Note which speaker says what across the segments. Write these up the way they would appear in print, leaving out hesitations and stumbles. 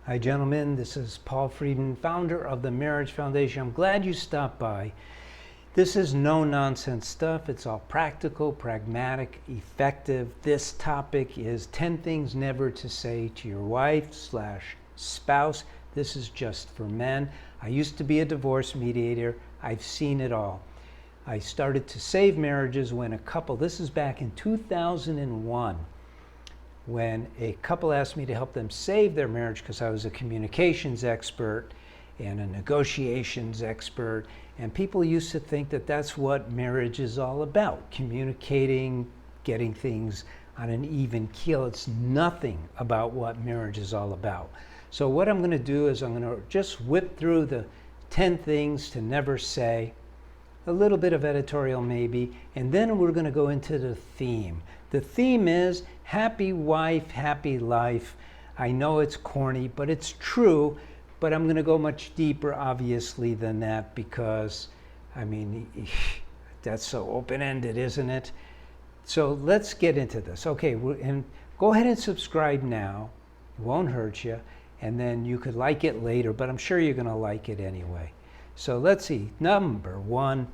Speaker 1: Hi gentlemen, this is Paul Friedman, founder of the Marriage Foundation. I'm glad you stopped by. This is no nonsense stuff. It's all practical, pragmatic, effective. This topic is 10 things never to say to your wife/spouse. This is just for men. I used to be a divorce mediator. I've seen it all. I started to save marriages when this is back in 2001, when a couple asked me to help them save their marriage because I was a communications expert and a negotiations expert. And people used to think that that's what marriage is all about, communicating, getting things on an even keel. It's nothing about what marriage is all about. So what I'm going to do is I'm going to just whip through the 10 things to never say, a little bit of editorial maybe, and then we're going to go into the theme. The theme is happy wife, happy life. I know it's corny, but it's true. But I'm going to go much deeper, obviously, than that because, I mean, that's so open-ended, isn't it? So let's get into this. Okay, and go ahead and subscribe now. It won't hurt you. And then you could like it later, but I'm sure you're going to like it anyway. So let's see. Number 1,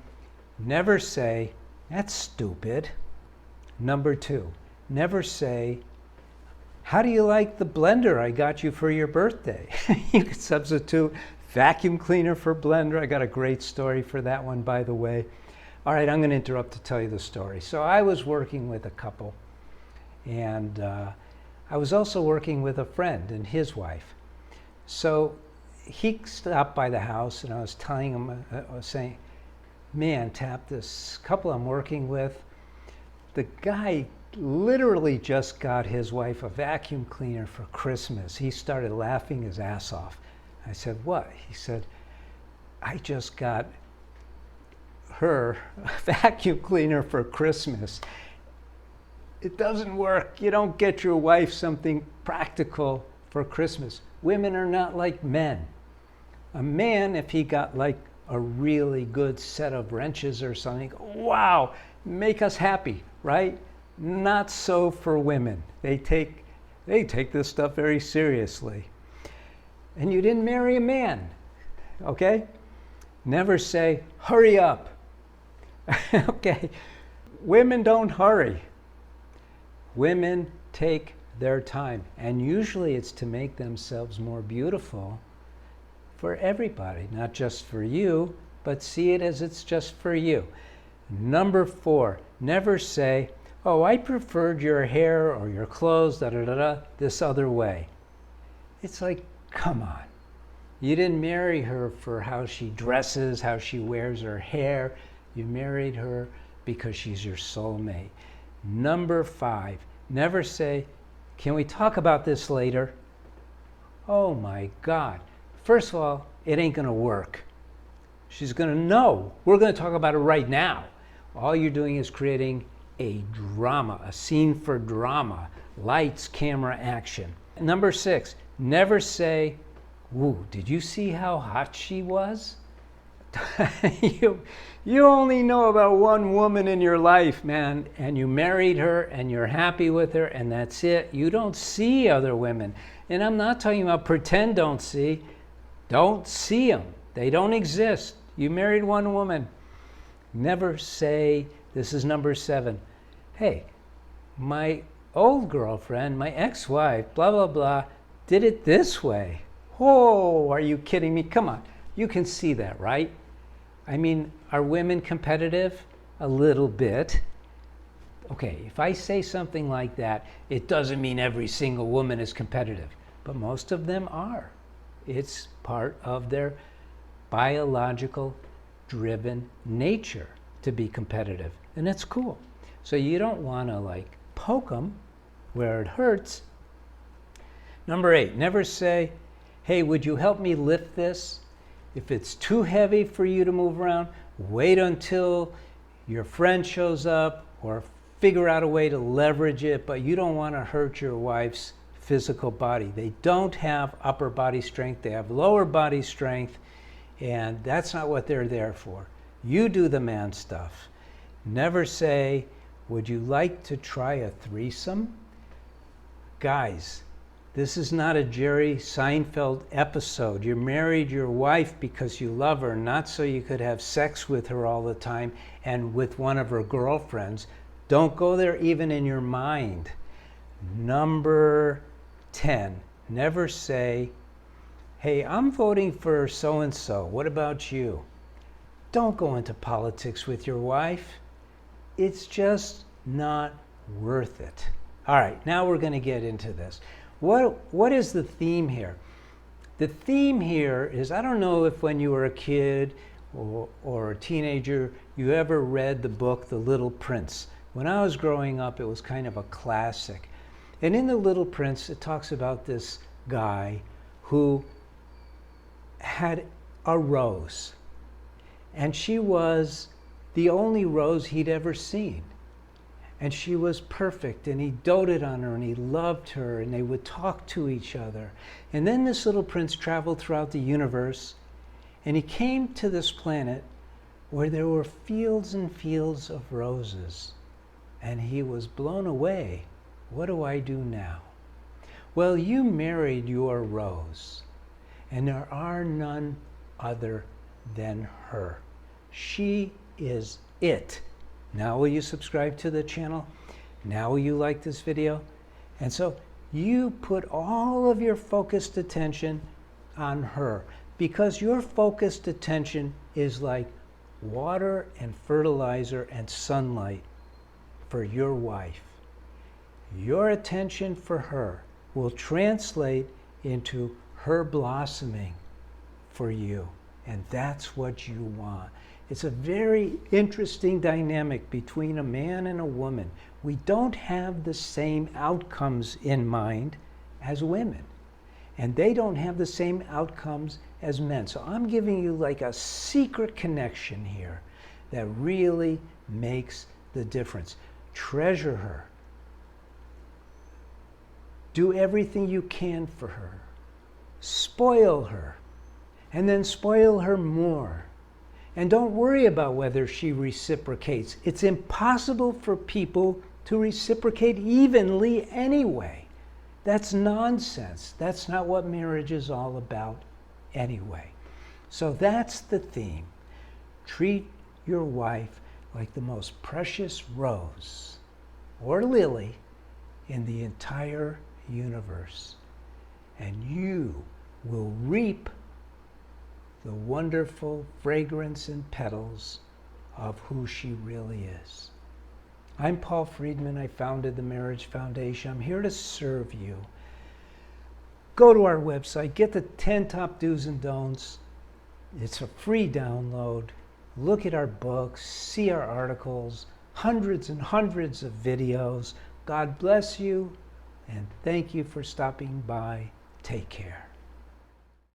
Speaker 1: never say, that's stupid. Number 2, never say, how do you like the blender I got you for your birthday? You could substitute vacuum cleaner for blender. I got a great story for that one, by the way. All right, I'm going to interrupt to tell you the story. So I was working with a couple, and I was also working with a friend and his wife. So he stopped by the house, and I was telling him, I was saying, man, Tap, this couple I'm working with, the guy literally just got his wife a vacuum cleaner for Christmas. He started laughing his ass off. I said, what? He said, I just got her a vacuum cleaner for Christmas. It doesn't work. You don't get your wife something practical for Christmas. Women are not like men. A man, if he got like a really good set of wrenches or something, wow, make us happy, right? Not so for women. They take this stuff very seriously. And you didn't marry a man, okay? Never say, hurry up. Okay, women don't hurry. Women take their time, and usually it's to make themselves more beautiful for everybody, not just for you, but see it as it's just for you. Number 4, never say, oh, I preferred your hair or your clothes, this other way. It's like, come on. You didn't marry her for how she dresses, how she wears her hair. You married her because she's your soulmate. Number 5, never say, can we talk about this later? Oh my God. First of all, it ain't gonna work. She's gonna know. We're gonna talk about it right now. All you're doing is creating a drama, a scene for drama. Lights, camera, action. Number 6, never say, woo, did you see how hot she was? You only know about one woman in your life, man, and you married her and you're happy with her and that's it. You don't see other women. And I'm not talking about pretend don't see. Don't see them. They don't exist. You married one woman. Never say, this is number 7, hey, my old girlfriend, my ex-wife, blah, blah, blah, did it this way. Oh, are you kidding me? Come on. You can see that, right? I mean, are women competitive? A little bit. Okay, if I say something like that, it doesn't mean every single woman is competitive, but most of them are. It's part of their biological driven nature to be competitive, and that's cool. So you don't want to like poke them where it hurts. Number 8, never say, hey, would you help me lift this? If it's too heavy for you to move around, wait until your friend shows up or figure out a way to leverage it, but you don't want to hurt your wife's physical body. They don't have upper body strength, they have lower body strength, and that's not what they're there for. You do the man stuff. Never say, would you like to try a threesome? Guys, This is not a Jerry Seinfeld episode. You married your wife because you love her, not so you could have sex with her all the time and with one of her girlfriends. Don't go there even in your mind. Number 10, never say, hey, I'm voting for so-and-so. What about you? Don't go into politics with your wife. It's just not worth it. All right, now we're going to get into this. What is the theme here? The theme here is, I don't know if when you were a kid or a teenager, you ever read the book, The Little Prince. When I was growing up, it was kind of a classic. And in The Little Prince, it talks about this guy who had a rose. And she was the only rose he'd ever seen. And she was perfect, and he doted on her, and he loved her, and they would talk to each other. And then this little prince traveled throughout the universe, and he came to this planet where there were fields and fields of roses. And he was blown away. What do I do now? Well, you married your rose, and there are none other than her. She is it. Now will you subscribe to the channel? Now will you like this video? And so you put all of your focused attention on her, because your focused attention is like water and fertilizer and sunlight for your wife. Your attention for her will translate into her blossoming for you. And that's what you want. It's a very interesting dynamic between a man and a woman. We don't have the same outcomes in mind as women. And they don't have the same outcomes as men. So I'm giving you like a secret connection here that really makes the difference. Treasure her. Do everything you can for her. Spoil her. And then spoil her more. And don't worry about whether she reciprocates. It's impossible for people to reciprocate evenly anyway. That's nonsense. That's not what marriage is all about anyway. So that's the theme. Treat your wife like the most precious rose or lily in the entire universe. And you will reap the wonderful fragrance and petals of who she really is. I'm Paul Friedman. I founded the Marriage Foundation. I'm here to serve you. Go to our website, get the 10 top do's and don'ts. It's a free download. Look at our books, see our articles, hundreds and hundreds of videos. God bless you, and thank you for stopping by. Take care.